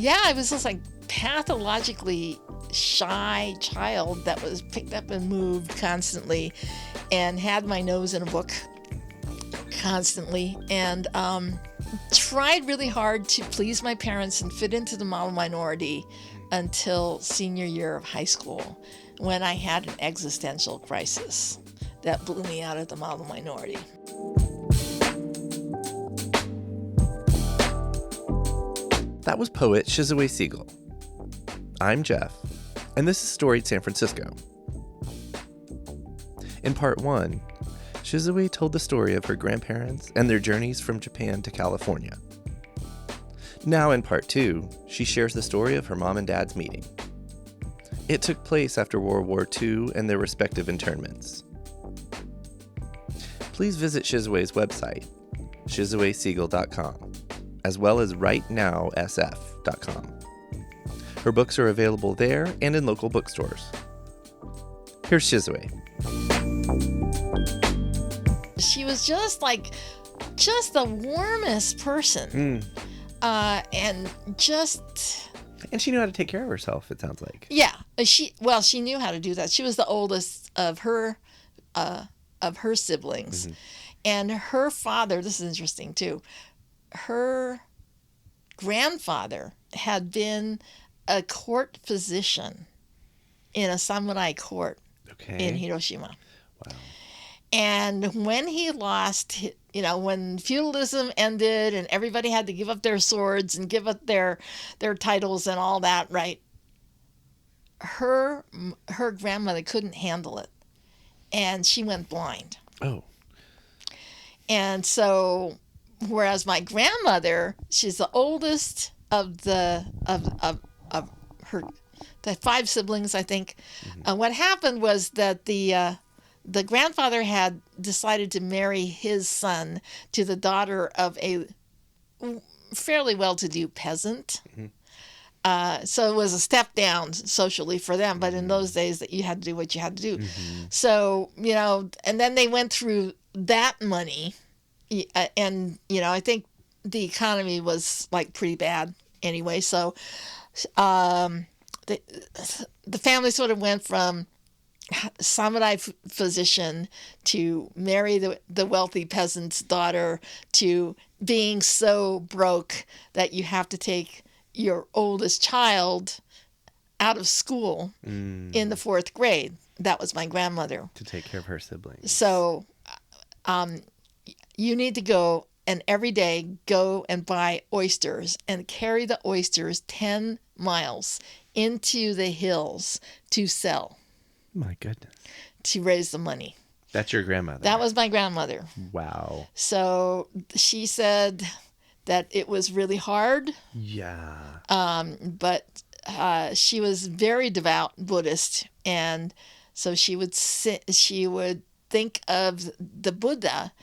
Yeah, I was just like pathologically shy child that was picked up and moved constantly and had my nose in a book constantly, and tried really hard to please my parents and fit into the model minority until senior year of high school, when I had an existential crisis that blew me out of the model minority. That was poet Shizue Seigel. I'm Jeff, and this is Storied San Francisco. In part 1, Shizue told the story of her grandparents and their journeys from Japan to California. Now in part 2, she shares the story of her mom and dad's meeting. It took place after World War II and their respective internments. Please visit Shizue's website, shizueseigel.com, as well as rightnowsf.com. Her books are available there and in local bookstores. Here's Shizue. She was just the warmest person. And she knew how to take care of herself, it sounds like. Yeah, she knew how to do that. She was the oldest of her siblings. And her father, this is interesting too, her grandfather had been a court physician in a samurai court in Hiroshima. Wow. And when he lost, when feudalism ended and everybody had to give up their swords and give up their titles and all that, right? Her grandmother couldn't handle it, and she went blind. Oh. And so, whereas my grandmother, she's the oldest of the five siblings, I think. What happened was that the grandfather had decided to marry his son to the daughter of a fairly well-to-do peasant. So it was a step down socially for them, but in those days that you had to do what you had to do. So, and then they went through that money, and, I think the economy was pretty bad anyway. So the family sort of went from samurai physician to marry the wealthy peasant's daughter to being so broke that you have to take your oldest child out of school in the 4th grade. That was my grandmother. To take care of her siblings. So you need to go and every day go and buy oysters and carry the oysters 10 miles into the hills to sell. My goodness. To raise the money. That's your grandmother? That was my grandmother. Wow. So she said that it was really hard. Yeah. But she was very devout Buddhist, and so she would think of the Buddha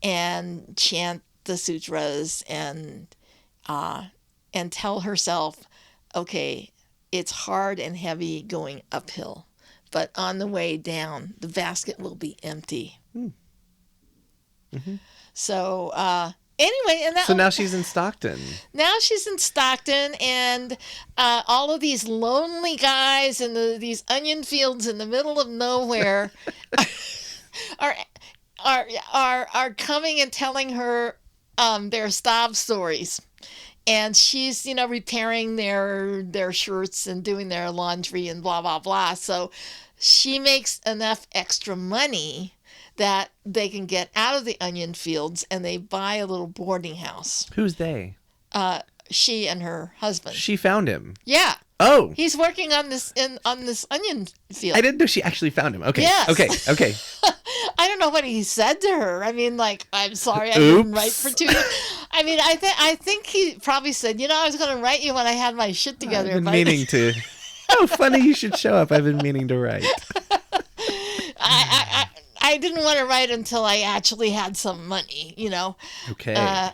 and chant the sutras and tell herself, okay, it's hard and heavy going uphill, but on the way down, the basket will be empty. So anyway, so now she's in Stockton. Now she's in Stockton, and all of these lonely guys in these onion fields in the middle of nowhere are coming and telling her their sob stories. And she's, repairing their shirts and doing their laundry and blah, blah, blah. So she makes enough extra money that they can get out of the onion fields, and they buy a little boarding house. Who's they? She and her husband. She found him. Yeah. Oh. He's working on this onion field. I didn't know she actually found him. Okay. Yes. Okay. I don't know what he said to her. I mean, I'm sorry, I didn't write for 2 years. I mean, I think he probably said, I was going to write you when I had my shit together. I've been meaning to. Oh, funny you should show up. I've been meaning to write. I didn't want to write until I actually had some money, Okay.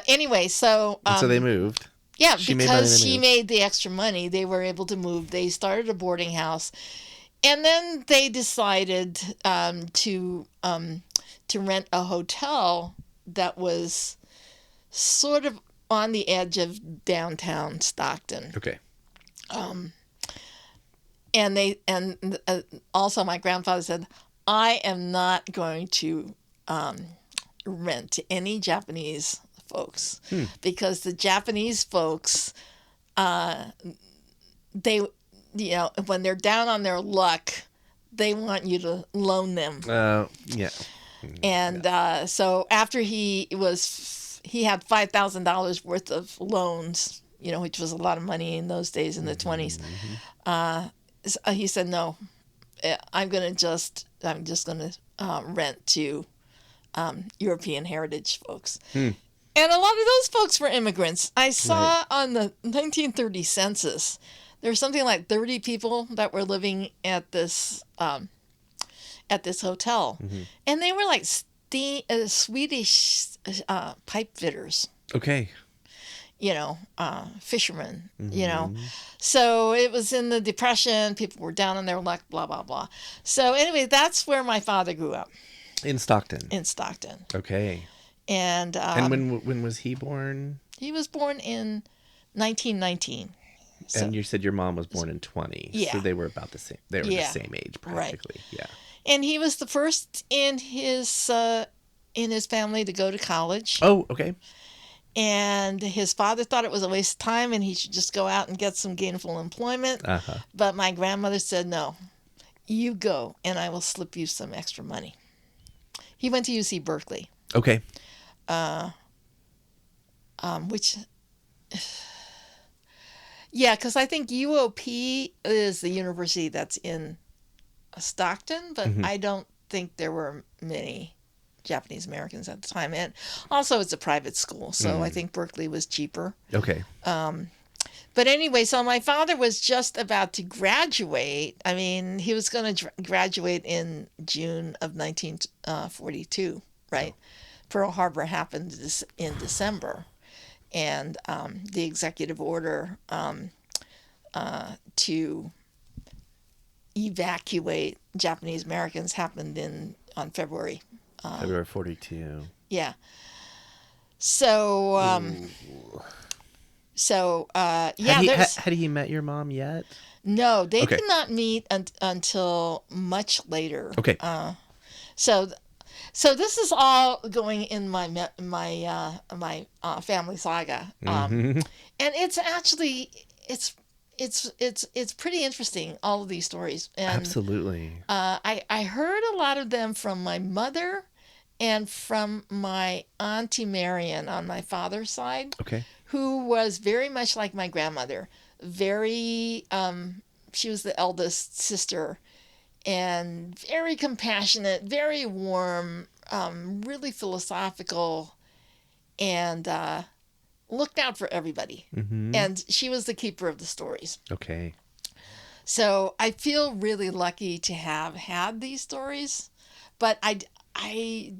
Anyway, so... so they moved. Yeah, because she made the extra money, they were able to move. They started a boarding house. And then they decided to rent a hotel that was sort of on the edge of downtown Stockton. Okay. And also my grandfather said, I am not going to rent to any Japanese folks because the Japanese folks, they, when they're down on their luck, they want you to loan them. Yeah. And so after he had $5,000 worth of loans, which was a lot of money in those days in the 20s. He said, no, I'm just going to rent to European heritage folks. And a lot of those folks were immigrants. I saw on the 1930 census, there was something like 30 people that were living at this hotel. And they were like Swedish pipe fitters. Okay. Fishermen, So it was in the Depression. People were down on their luck, blah, blah, blah. So anyway, that's where my father grew up. In Stockton? In Stockton. Okay. And when was he born? He was born in 1919. So, and you said your mom was born in 20. Yeah. So they were about the same. They were the same age, practically. Right. Yeah. And he was the first in his family to go to college. Oh, okay. And his father thought it was a waste of time and he should just go out and get some gainful employment. But my grandmother said, no, you go and I will slip you some extra money. He went to UC Berkeley. Okay. Because I think UOP is the university that's in Stockton, but I don't think there were many Japanese Americans at the time. And also it's a private school, so I think Berkeley was cheaper. Okay. But anyway, so my father was just about to graduate. I mean, he was going to graduate in June of 1942, right? Pearl Harbor happened in December. And the executive order to evacuate Japanese Americans happened on February. February 42. Yeah. So, Had he met your mom yet? No, they did not meet until much later. Okay. So this is all going in my family saga, and it's actually it's pretty interesting, all of these stories. And, absolutely. I heard a lot of them from my mother and from my Auntie Marion on my father's side. Okay. Who was very much like my grandmother. Very, she was the eldest sister. And very compassionate, very warm, really philosophical, and looked out for everybody. And she was the keeper of the stories. Okay. So I feel really lucky to have had these stories, but I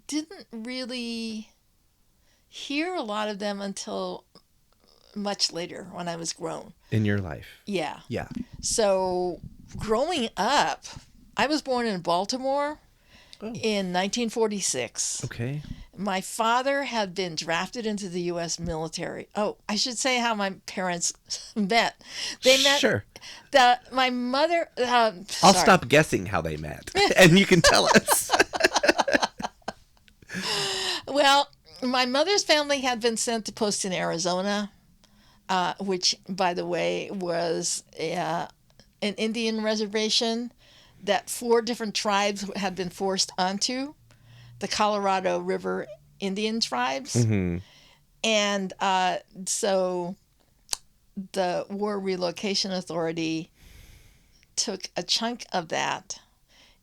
didn't really hear a lot of them until much later when I was grown. In your life? Yeah. Yeah. So growing up, I was born in Baltimore in 1946. Okay. My father had been drafted into the U.S. military. Oh, I should say how my parents met. They met. Sure. My mother. I'll stop guessing how they met, and you can tell us. Well, my mother's family had been sent to post in Arizona, which, by the way, was an Indian reservation that 4 different tribes had been forced onto, the Colorado River Indian tribes. And so the War Relocation Authority took a chunk of that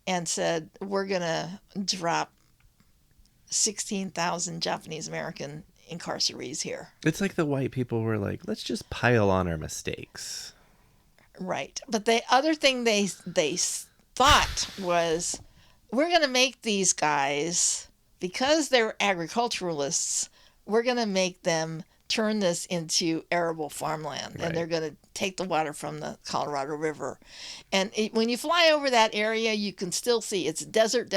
and said, we're going to drop 16,000 Japanese American incarcerees here. It's like the white people were like, let's just pile on our mistakes. Right. But the other thing they thought was, we're going to make these guys, because they're agriculturalists, we're going to make them turn this into arable farmland. Right. And they're going to take the water from the Colorado River. And when you fly over that area, you can still see it's desert,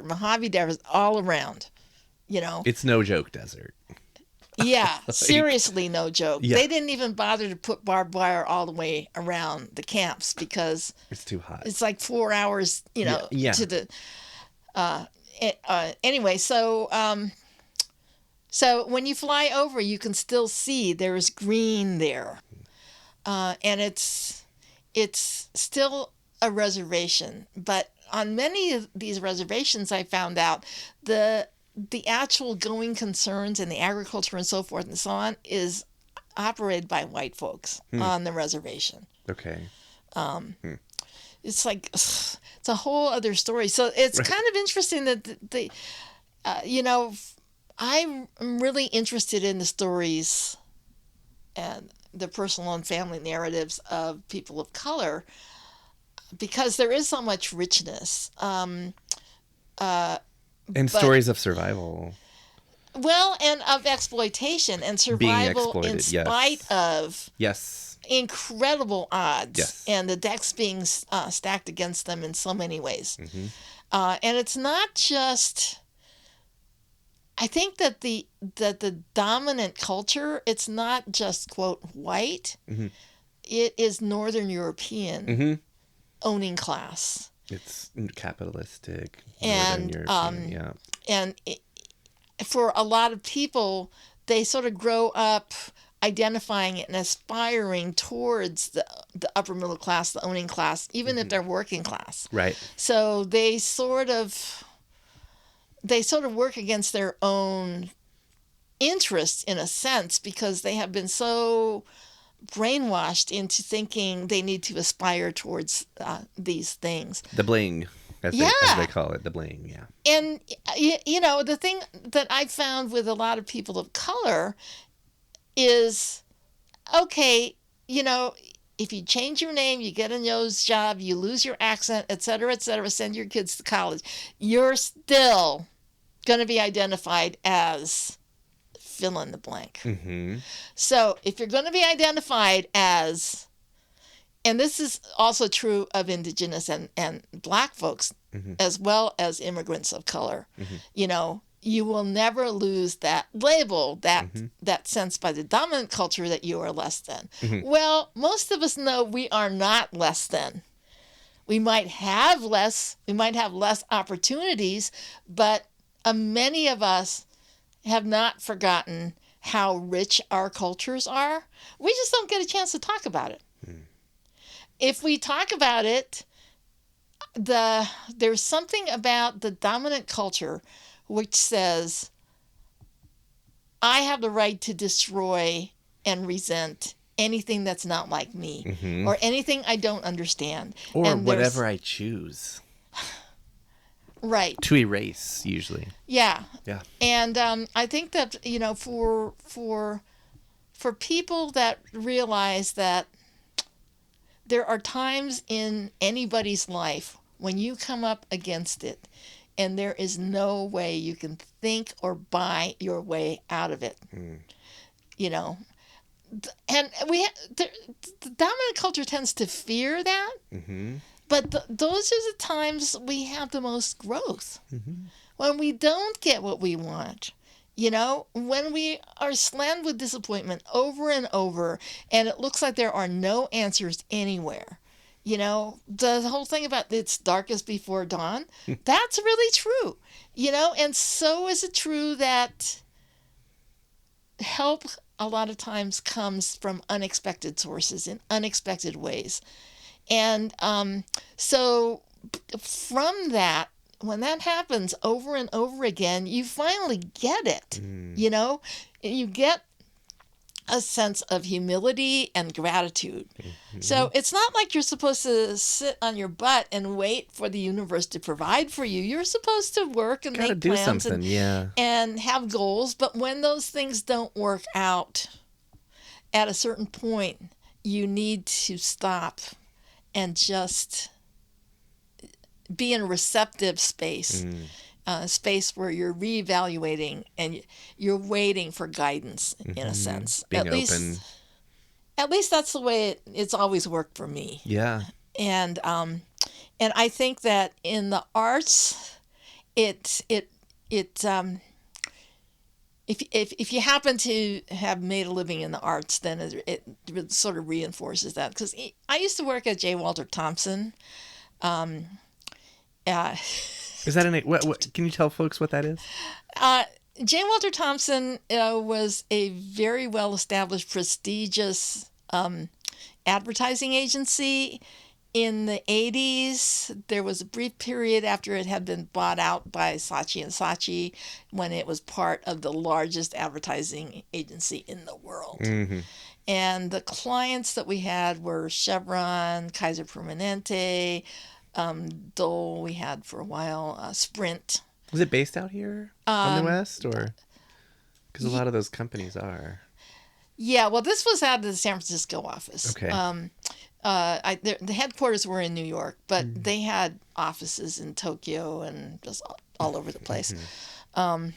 Mojave Desert all around, It's no joke desert. Yeah, seriously, no joke. Yeah. They didn't even bother to put barbed wire all the way around the camps because It's too hot. it's like 4 hours, Yeah. to the. Anyway, so when you fly over, you can still see there's green there, and it's still a reservation. But on many of these reservations, I found out the actual going concerns and the agriculture and so forth and so on is operated by white folks on the reservation. Okay. It's like it's a whole other story. So it's Right. kind of interesting that I'm really interested in the stories and the personal and family narratives of people of color because there is so much richness. And stories of survival. Well, and of exploitation and survival in spite of Yes. incredible odds. Yes. And the decks being stacked against them in so many ways. And it's not just... I think that the dominant culture, it's not just, quote, white. It is Northern European owning class. It's capitalistic. And Northern European, and for a lot of people, they sort of grow up identifying and aspiring towards the upper middle class, the owning class, even if they're working class. Right. So they sort of work against their own interests in a sense because they have been so brainwashed into thinking they need to aspire towards these things. The bling, as they call it, the bling, yeah. And, the thing that I found with a lot of people of color is, okay, if you change your name, you get a nose job, you lose your accent, et cetera, send your kids to college, you're still going to be identified as fill in the blank. So if you're going to be identified as, and this is also true of Indigenous and Black folks, as well as immigrants of color, you will never lose that label, that sense by the dominant culture that you are less than. Well, most of us know we are not less than. We might have less opportunities, but many of us have not forgotten how rich our cultures are. We just don't get a chance to talk about it. If we talk about it, there's something about the dominant culture which says, I have the right to destroy and resent anything that's not like me, or anything I don't understand. Or and whatever I choose. Right. To erase, usually. Yeah. Yeah. And I think that, for people that realize that there are times in anybody's life when you come up against it and there is no way you can think or buy your way out of it. And the dominant culture tends to fear that. But those are the times we have the most growth. When we don't get what we want, when we are slammed with disappointment over and over, and it looks like there are no answers anywhere. The whole thing about it's darkest before dawn, that's really true. And so is it true that help a lot of times comes from unexpected sources in unexpected ways. And so from that, when that happens over and over again, you finally get it. You get a sense of humility and gratitude. So it's not like you're supposed to sit on your butt and wait for the universe to provide for you. You're supposed to work and make plans and have goals. But when those things don't work out, at a certain point, you need to stop and just be in a receptive space, space where you're reevaluating and you're waiting for guidance, in a sense. Being open. At least that's the way it's always worked for me. Yeah. And I think that in the arts, it if you happen to have made a living in the arts, then it sort of reinforces that. Because I used to work at J. Walter Thompson. Is that what? Can you tell folks what that is? J. Walter Thompson was a very well-established, prestigious advertising agency. In the 80s, there was a brief period after it had been bought out by Saatchi & Saatchi when it was part of the largest advertising agency in the world. Mm-hmm. And the clients that we had were Chevron, Kaiser Permanente, Dole we had for a while, Sprint. Was it based out here on the West, or because a lot of those companies are? Yeah, well, this was out of the San Francisco office. Okay. The headquarters were in New York, but they had offices in Tokyo and just all over the place. Mm-hmm.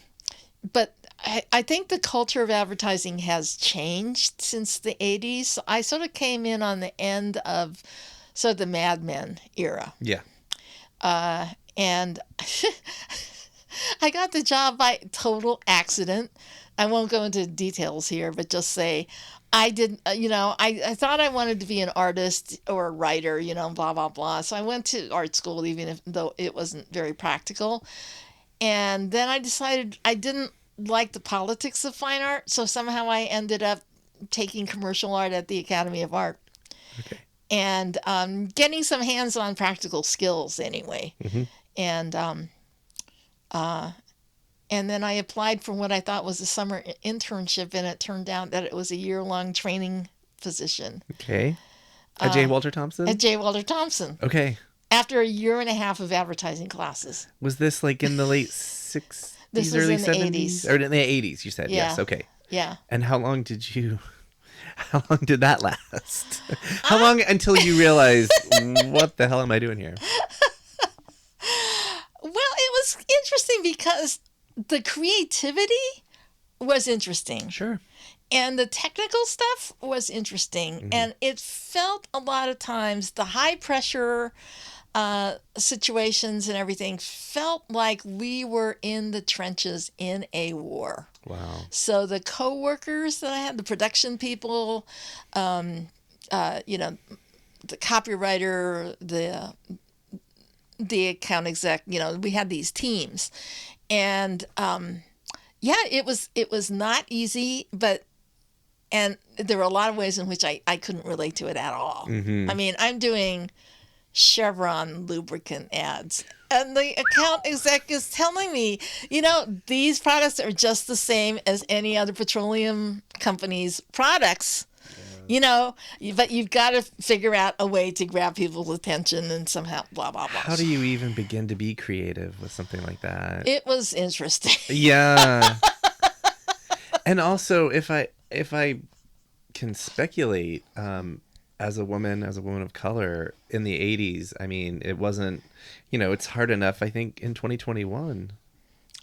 But I think the culture of advertising has changed since the 80s. I sort of came in on the end of sort of the Mad Men era. Yeah. And I got the job by total accident. I won't go into details here, but just say I didn't, I thought I wanted to be an artist or a writer, blah, blah, blah. So I went to art school, though it wasn't very practical. And then I decided I didn't like the politics of fine art. So somehow I ended up taking commercial art at the Academy of Art. Okay. And getting some hands-on practical skills anyway. Mm-hmm. And then I applied for what I thought was a summer internship, and it turned out that it was a year-long training position. Okay. At J. Walter Thompson? At J. Walter Thompson. Okay. After a year and a half of advertising classes. Was this like in the late 60s, this early was in 70s? The 80s. Or in the 80s, you said. Yeah. Yes, okay. Yeah. And how long did that last? How long until you realized, what the hell am I doing here? Well, it was interesting because the creativity was interesting. Sure. And the technical stuff was interesting. Mm-hmm. And it felt a lot of times the high pressure situations and everything felt like we were in the trenches in a war. Wow. So the co-workers that I had, the production people, the copywriter, the account exec, we had these teams. And it was not easy, and there were a lot of ways in which I couldn't relate to it at all. Mm-hmm. I mean, I'm doing Chevron lubricant ads, and the account exec is telling me, these products are just the same as any other petroleum company's products. But you've got to figure out a way to grab people's attention and somehow blah, blah, blah. How do you even begin to be creative with something like that? It was interesting. Yeah. And also, if I can speculate, as a woman of color in the 80s, I mean, it wasn't, it's hard enough, I think, in 2021.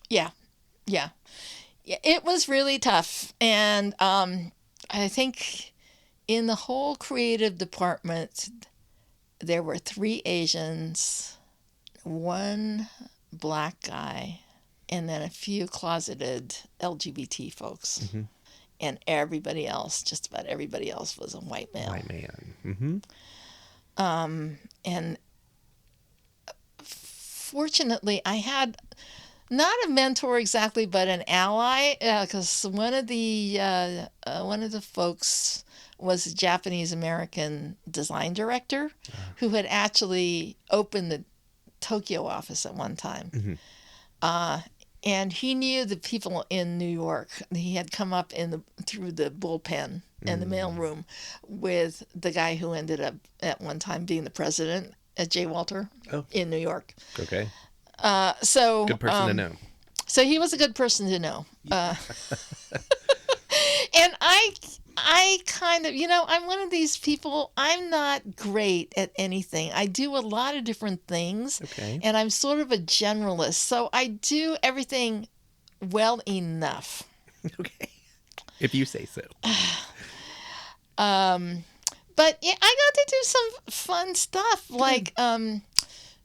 Yeah. Yeah. It was really tough. And I think in the whole creative department, there were 3 Asians, 1 black guy, and then a few closeted LGBT folks. Mm-hmm. And everybody else, just about everybody else, was a white male. White man. Mm-hmm. And fortunately, I had not a mentor exactly, but an ally, because one of the folks was a Japanese American design director who had actually opened the Tokyo office at one time. Mm-hmm. And he knew the people in New York. He had come up through the bullpen and the mailroom with the guy who ended up at one time being the president at J. Walter in New York. Okay. Good person to know. So he was a good person to know. And I kind of, I'm one of these people, I'm not great at anything. I do a lot of different things. Okay. And I'm sort of a generalist. So I do everything well enough. Okay. If you say so. But yeah, I got to do some fun stuff. Like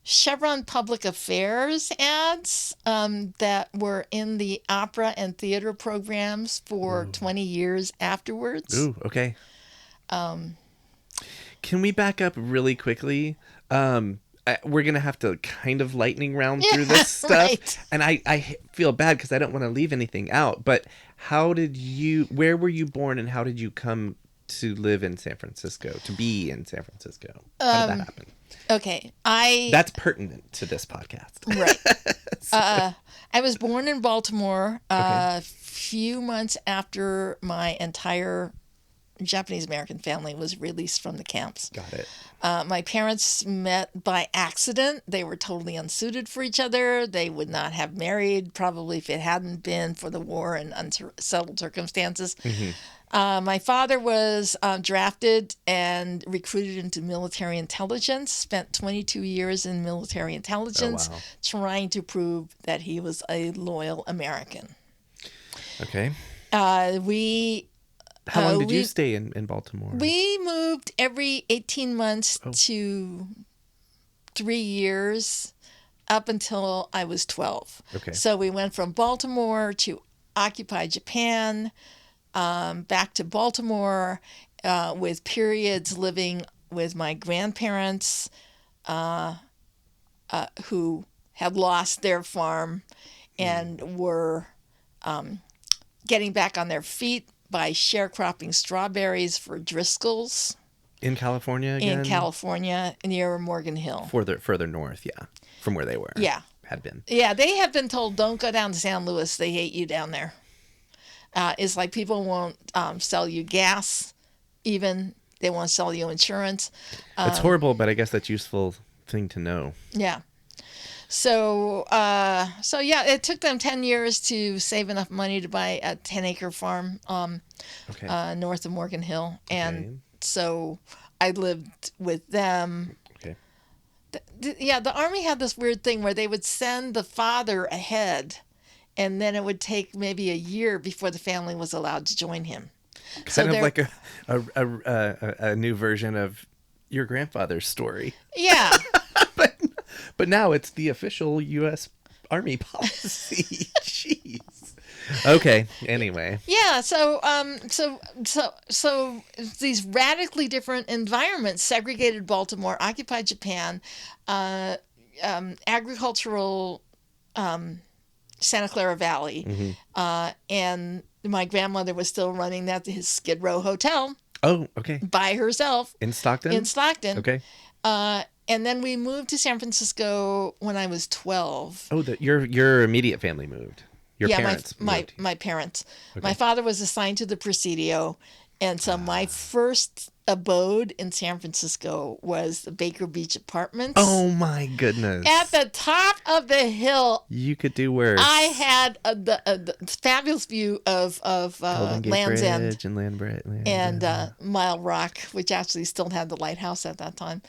Chevron Public Affairs ads that were in the opera and theater programs for 20 years afterwards. Ooh, okay. Can we back up really quickly? We're going to have to kind of lightning round through this stuff. Right. And I feel bad because I don't want to leave anything out. But where were you born and how did you come to live in San Francisco, to be in San Francisco? How did that happen? Okay. That's pertinent to this podcast. Right. I was born in Baltimore a few months after my entire Japanese American family was released from the camps. Got it. My parents met by accident. They were totally unsuited for each other. They would not have married, probably if it hadn't been for the war and unsettled circumstances. My father was drafted and recruited into military intelligence, spent 22 years in military intelligence, trying to prove that he was a loyal American. Okay. How long did you stay in Baltimore? We moved every 18 months to 3 years up until I was 12. Okay. So we went from Baltimore to occupied Japan, back to Baltimore, with periods living with my grandparents who had lost their farm and were getting back on their feet by sharecropping strawberries for Driscoll's. In California again? In California, near Morgan Hill. Further north, from where they were. Yeah. Had been. Yeah, they have been told, don't go down to San Luis. They hate you down there. It's like people won't sell you gas, even. They won't sell you insurance. It's horrible, but I guess that's a useful thing to know. Yeah. So it took them 10 years to save enough money to buy a 10-acre farm north of Morgan Hill. And so I lived with them. Okay. The Army had this weird thing where they would send the father ahead, and then it would take maybe a year before the family was allowed to join him. Kind of like a new version of your grandfather's story. Yeah. But now it's the official U.S. Army policy. Jeez. Okay. Anyway. Yeah. So these radically different environments: segregated Baltimore, occupied Japan, agricultural Santa Clara Valley, and my grandmother was still running his Skid Row Hotel. Oh, okay. By herself in Stockton. Okay. And then we moved to San Francisco when I was 12. Oh, your immediate family moved. Your parents moved. My parents. Okay. My father was assigned to the Presidio, and so my first abode in San Francisco was the Baker Beach Apartments. Oh my goodness! At the top of the hill. You could do worse. I had the fabulous view of Land's End and Mile Rock, which actually still had the lighthouse at that time.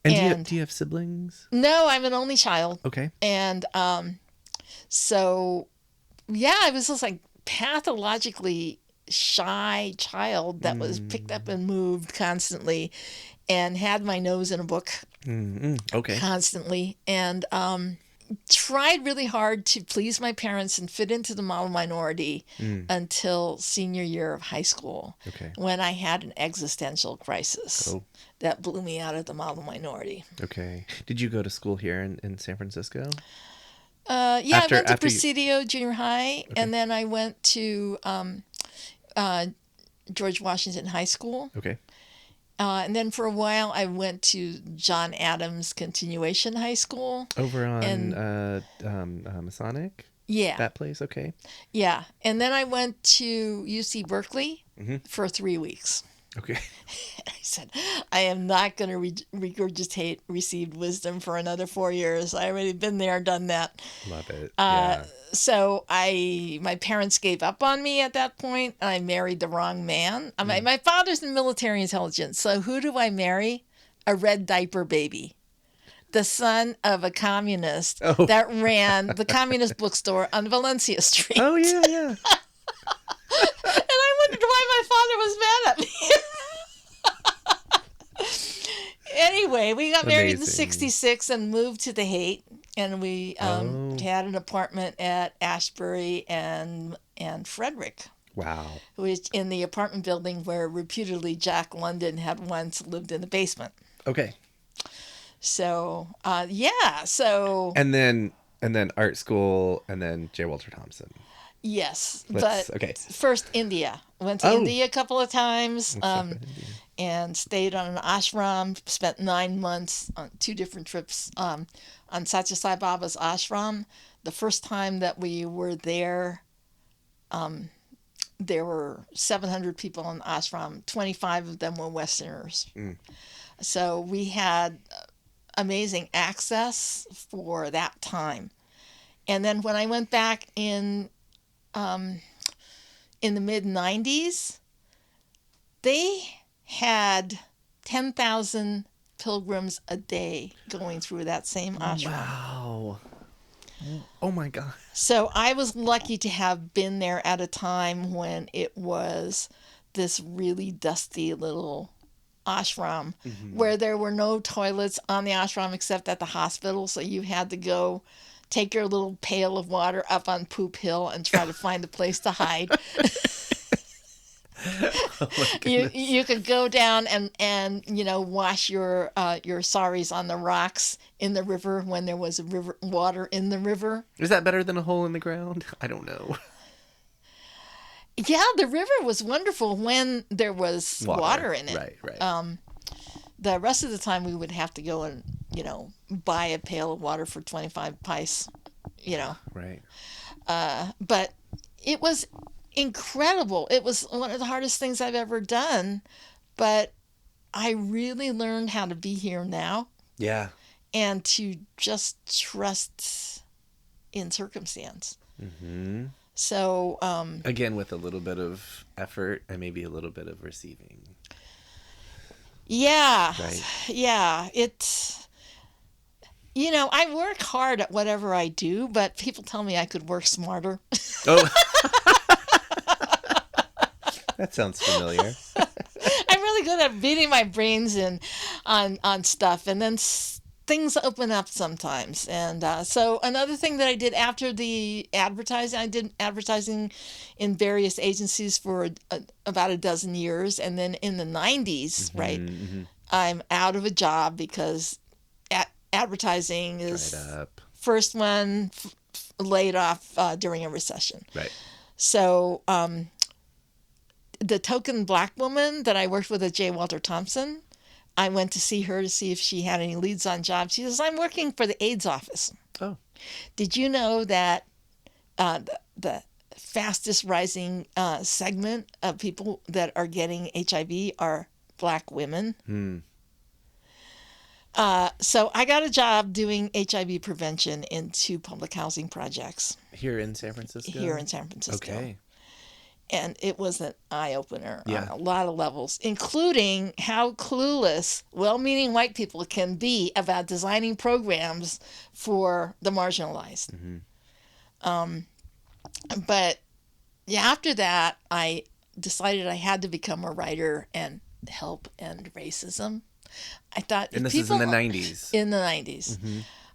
And do you have siblings? No, I'm an only child. Okay. And so, I was just like pathologically shy child that was picked up and moved constantly and had my nose in a book constantly. And tried really hard to please my parents and fit into the model minority until senior year of high school, when I had an existential crisis that blew me out of the model minority. Okay. Did you go to school here in San Francisco? I went to Presidio Junior High, and then I went to George Washington High School. Okay. And then for a while, I went to John Adams Continuation High School. Over on Masonic? Yeah. That place? Okay. Yeah. And then I went to UC Berkeley for 3 weeks. Okay. I said, I am not going to regurgitate received wisdom for another 4 years. I already been there, done that. Love it. So my parents gave up on me at that point, and I married the wrong man. My father's in military intelligence. So who do I marry? A red diaper baby. The son of a communist that ran the communist bookstore on Valencia Street. Oh, yeah. And I wondered why my father was mad at me. anyway, we got married in Amazing. '66 and moved to the Haight, and we had an apartment at Ashbury and Frederick, Wow. which in the apartment building where reputedly Jack London had once lived in the basement. Okay. So so And then art school, and then J. Walter Thompson. yes, Okay. first India. Went to India a couple of times, and stayed on an ashram. Spent 9 months on 2 different trips on Satya Sai Baba's ashram. The first time that we were there, there were 700 people in the ashram. 25 of them were Westerners. So we had amazing access for that time. And then when I went back in the mid-90s, they had 10,000 pilgrims a day going through that same ashram. Wow. Oh my God. So I was lucky to have been there at a time when it was this really dusty little ashram where there were no toilets on the ashram except at the hospital. So you had to go take your little pail of water up on Poop Hill and try to find a place to hide. You could go down and wash your saris on the rocks in the river when there was water in the river. Is that better than a hole in the ground? I don't know. Yeah, the river was wonderful when there was water in it. Right. The rest of the time we would have to go and buy a pail of water for 25 pice. Right. But it was incredible. It was one of the hardest things I've ever done, but I really learned how to be here now. Yeah. And to just trust in circumstance. Mm-hmm. So again, with a little bit of effort and maybe a little bit of receiving. Yeah. Right. Yeah. I work hard at whatever I do, but people tell me I could work smarter. Oh. That sounds familiar. I'm really good at beating my brains in on stuff, and then things open up sometimes. And so another thing that I did after the advertising, I did advertising in various agencies for about a dozen years, and then in the 90s, right, I'm out of a job because advertising is first one laid off during a recession. Right. So the token black woman that I worked with at J. Walter Thompson, I went to see her to see if she had any leads on jobs. She says, I'm working for the AIDS office. Oh. Did you know that the fastest rising segment of people that are getting HIV are black women? So I got a job doing HIV prevention in 2 public housing projects. Here in San Francisco? Here in San Francisco. Okay. And it was an eye-opener Yeah. on a lot of levels, including how clueless well-meaning white people can be about designing programs for the marginalized. But after that, I decided I had to become a writer and help end racism. I thought, and this is in the 90s. In the 90s.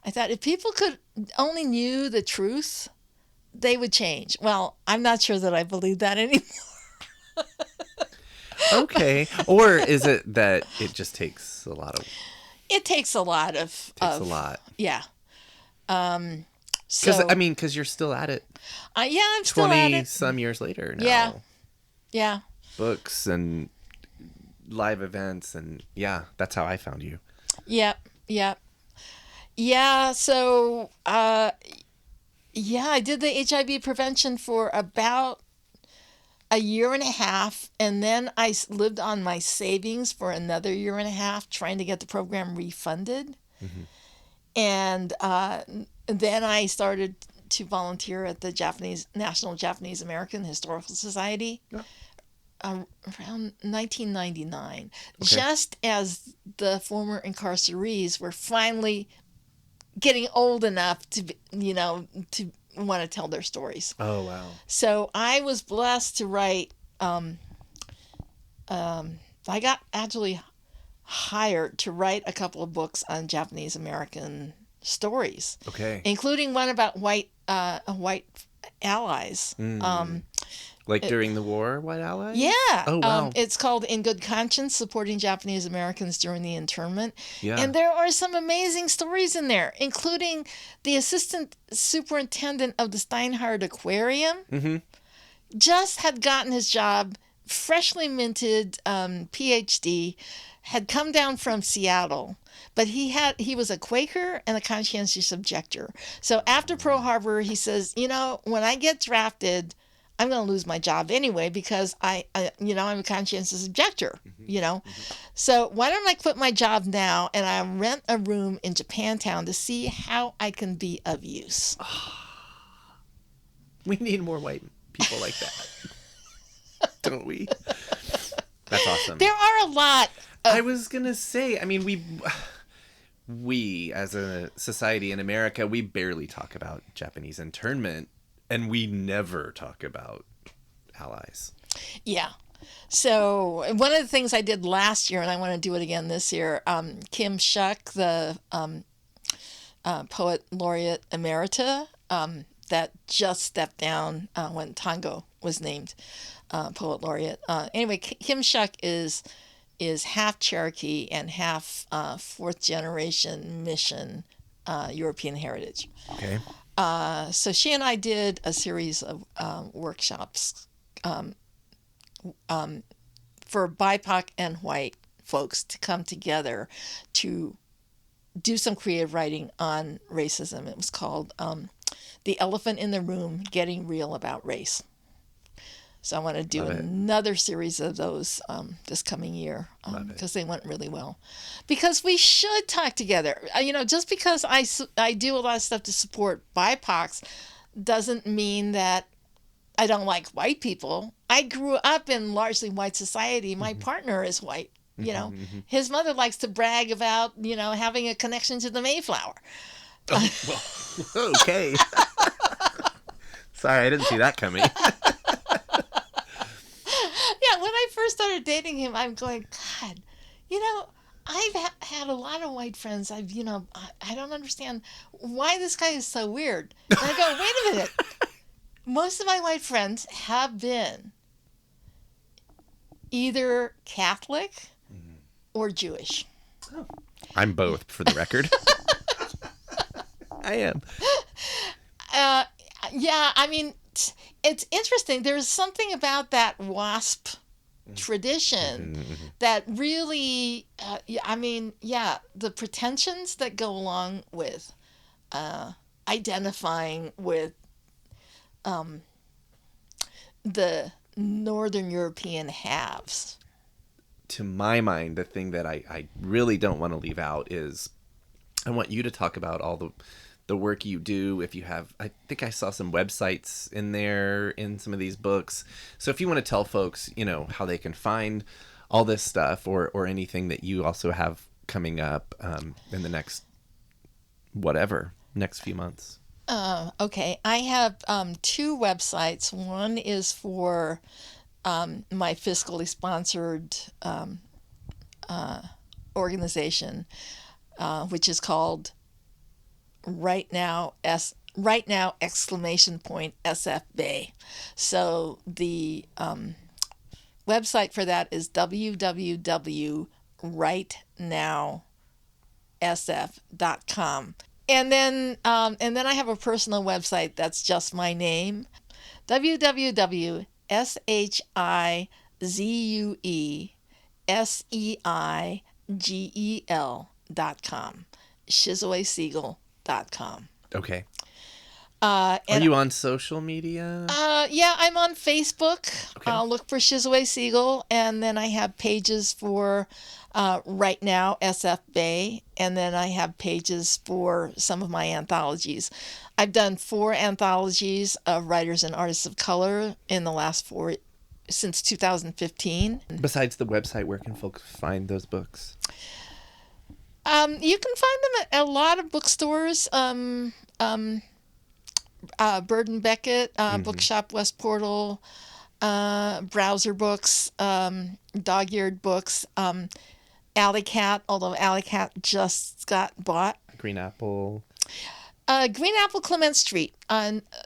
I thought if people could only knew the truth, they would change. Well, I'm not sure that I believe that anymore. Okay. Or is it that it just takes a lot of... It takes a lot of... Takes a lot. Yeah. Because you're still at it. Yeah, I'm still at it. 20-some years later now. Yeah. Books and live events, and that's how I found you. Yep. Yeah, so... I did the HIV prevention for about a year and a half, and then I lived on my savings for another year and a half trying to get the program refunded. And then I started to volunteer at the National Japanese American Historical Society around 1999, just as the former incarcerees were finally getting old enough to to want to tell their stories. Oh, wow. So I was blessed to write I got actually hired to write a couple of books on Japanese American stories, Okay. including one about white allies. Like during the war, White Allies? Yeah. Oh, wow. It's called In Good Conscience, Supporting Japanese Americans During the Internment. Yeah. And there are some amazing stories in there, including the assistant superintendent of the Steinhardt Aquarium just had gotten his job, freshly minted PhD, had come down from Seattle. But he was a Quaker and a conscientious objector. So after Pearl Harbor, he says, when I get drafted, I'm going to lose my job anyway because I'm a conscientious objector, So why don't I quit my job now and I rent a room in Japantown to see how I can be of use? We need more white people like that. Don't we? That's awesome. There are a lot. I was going to say, I mean, we as a society in America, we barely talk about Japanese internment. And we never talk about allies. Yeah. So one of the things I did last year, and I want to do it again this year, Kim Shuck, the poet laureate emerita, that just stepped down when Tango was named poet laureate. Anyway, Kim Shuck is half Cherokee and half fourth generation mission European heritage. Okay. So she and I did a series of workshops for BIPOC and white folks to come together to do some creative writing on racism. It was called The Elephant in the Room, Getting Real About Race. So I want to do another series of those this coming year because they went really well. Because we should talk together. Just because I do a lot of stuff to support BIPOCs doesn't mean that I don't like white people. I grew up in largely white society. My partner is white. His mother likes to brag about, having a connection to the Mayflower. Oh, well, okay. Sorry, I didn't see that coming. Yeah, when I first started dating him, I'm going, God, I've had a lot of white friends. I don't understand why this guy is so weird. And I go, wait a minute. Most of my white friends have been either Catholic or Jewish. Oh. I'm both, for the record. I am. Yeah, I mean, it's interesting. There's something about that WASP tradition that really, the pretensions that go along with identifying with the Northern European halves. To my mind, the thing that I really don't want to leave out is I want you to talk about all the work you do. If you have, I think I saw some websites in there in some of these books. So if you want to tell folks, how they can find all this stuff or anything that you also have coming up in the next few months. Okay. I have two websites. One is for my fiscally sponsored organization, which is called Right Now SF Bay. So the website for that is www.rightnowsf.com. And then I have a personal website that's just my name, www.shizueseigel.com, ShizueSeigel.com. Okay. Are you on social media? Yeah, I'm on Facebook. Okay. I'll look for Shizue Seigel, and then I have pages for Right Now SF Bay, and then I have pages for some of my anthologies. I've done 4 anthologies of writers and artists of color in the last 4 since 2015. Besides the website, where can folks find those books? You can find them at a lot of bookstores. Bird and Beckett, Bookshop West Portal, Browser Books, Dog-Eared Books. Alley Cat, although Alley Cat just got bought. Green Apple. Green Apple Clement Street.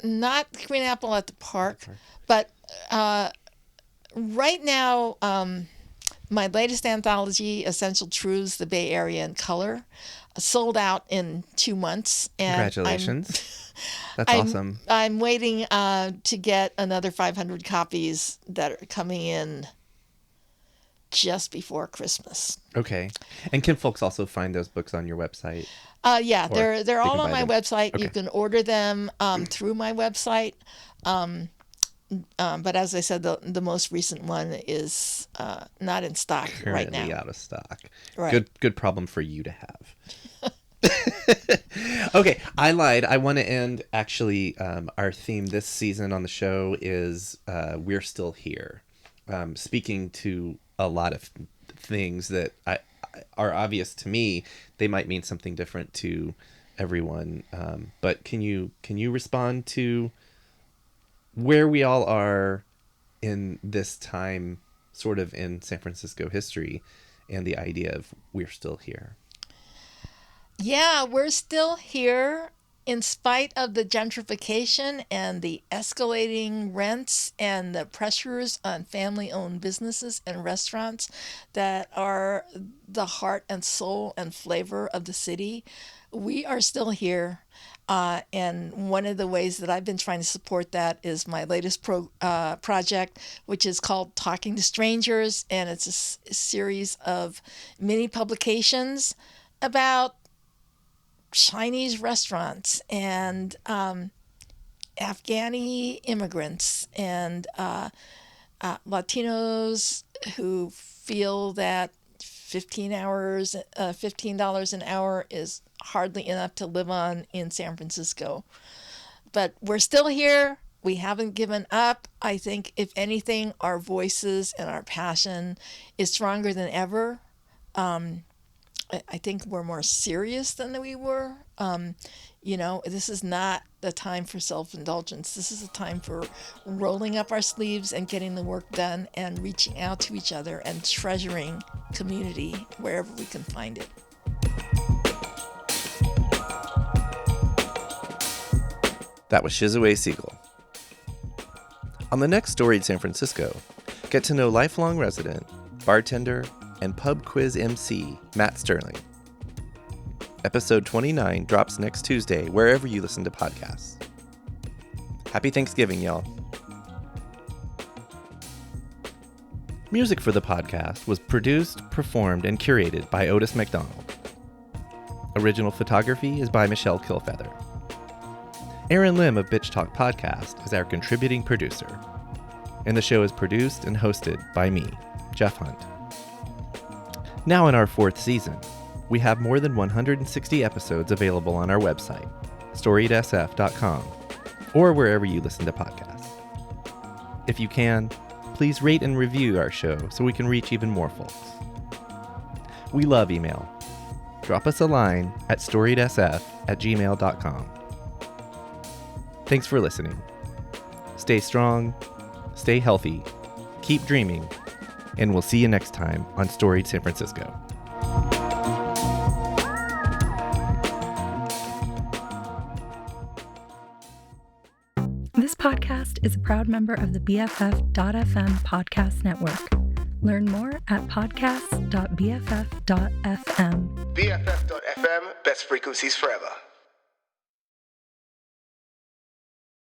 Not Green Apple at the park, but right now, my latest anthology, Essential Truths, The Bay Area in Color, sold out in 2 months. And Congratulations. That's awesome. I'm waiting to get another 500 copies that are coming in just before Christmas. Okay. And can folks also find those books on your website? Yeah, they're all on my website. Okay. You can order them through my website. But as I said, the most recent one is not in stock right now. Currently out of stock. Right. Good problem for you to have. Okay, I lied. I want to end, actually, our theme this season on the show is We're Still Here. Speaking to a lot of things that are obvious to me, they might mean something different to everyone. But can you respond to where we all are in this time, sort of in San Francisco history, and the idea of we're still here? Yeah, we're still here in spite of the gentrification and the escalating rents and the pressures on family-owned businesses and restaurants that are the heart and soul and flavor of the city. We are still here. And one of the ways that I've been trying to support that is my latest project, which is called Talking to Strangers. And it's a series of mini publications about Chinese restaurants and Afghani immigrants and Latinos who feel that $15 an hour is hardly enough to live on in San Francisco. But we're still here. We haven't given up. I think, if anything, our voices and our passion is stronger than ever. I think we're more serious than we were. This is not the time for self-indulgence. This is a time for rolling up our sleeves and getting the work done and reaching out to each other and treasuring community wherever we can find it. That was Shizue Seigel. On the next Storied San Francisco, get to know lifelong resident, bartender, and pub quiz MC Matt Sterling. Episode 29 drops next Tuesday wherever you listen to podcasts. Happy Thanksgiving, y'all. Music for the podcast was produced, performed, and curated by Otis McDonald. Original photography is by Michelle Kilfeather. Aaron Lim of Bitch Talk Podcast is our contributing producer. And the show is produced and hosted by me, Jeff Hunt. Now in our 4th season, we have more than 160 episodes available on our website, storiedsf.com, or wherever you listen to podcasts. If you can, please rate and review our show so we can reach even more folks. We love email. Drop us a line at storiedsf@gmail.com. Thanks for listening. Stay strong, stay healthy, keep dreaming, and we'll see you next time on Storied San Francisco. This podcast is a proud member of the BFF.FM podcast network. Learn more at podcasts.bff.fm. BFF.FM, best frequencies forever.